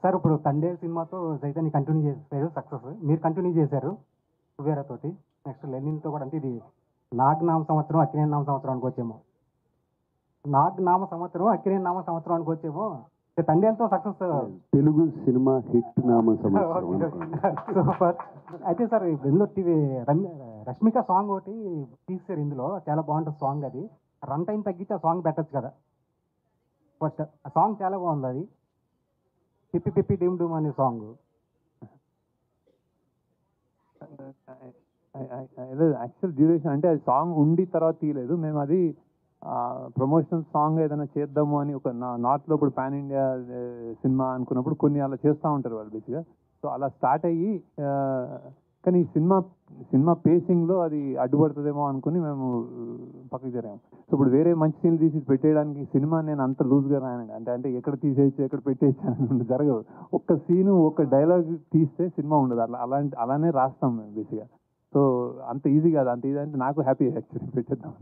Sir ఇప్పుడు తండే సినిమాతో Chaitanya continue చేశారు సక్సెస్. మీరు కంటిన్యూ చేశారు కుబేరాతోటి. నెక్స్ట్ లెనిన్‌తో కూడా అంటే ఇది నాగ్ నామ సంవత్సరం, అక్కినేని నామ సంవత్సరం అనుకోవచ్చేమో. నాగ్ నామ సంవత్సరం, అక్కినేని నామ సంవత్సరం అనుకోవచ్చేమో. తండేలతో సక్సెస్. తెలుగు సినిమా హిట్ నామ సంవత్సరం అనుకోండి. సూపర్. అయితే సార్ ఇందులో రష్మిక సాంగ్ ఒకటి తీశారు ఇందులో. చాలా బాగుంటుంది సాంగ్ అది. రన్ టైం తగ్గించి ఆ సాంగ్ పెట్టచ్చు కదా. ఫస్ట్ ఆ సాంగ్ చాలా బాగుంది అది. పిప్పి పిప్పి డూమ్ డూమ్ అనే సాంగ్. యాక్చువల్ డ్యూరేషన్ అంటే అది సాంగ్ ఉండి తర్వాత తీయలేదు మేము. అది ప్రమోషనల్ సాంగ్ ఏదైనా చేద్దాము అని ఒక నార్త్లో ఇప్పుడు పాన్ ఇండియా సినిమా అనుకున్నప్పుడు కొన్ని అలా చేస్తూ ఉంటారు వాళ్ళు బేసిక్గా. సో అలా స్టార్ట్ అయ్యి కానీ సినిమా పేసింగ్లో అది అడ్డుపడుతుందేమో అనుకుని మేము పక్కకి జరిగాము. సో ఇప్పుడు వేరే మంచి సీన్లు తీసి పెట్టేయడానికి సినిమా నేను అంత లూజ్గా రాయనండి. అంటే ఎక్కడ తీసేయచ్చు ఎక్కడ పెట్టేయచ్చు అని జరగదు. ఒక్క సీను ఒక్క డైలాగ్ తీస్తే సినిమా ఉండదు. అలానే రాస్తాం మేము బేసిక్గా. సో అంత ఈజీ కాదు. అంత ఈజీ అంటే నాకు హ్యాపీ యాక్చువల్లీ పెట్టేద్దాం.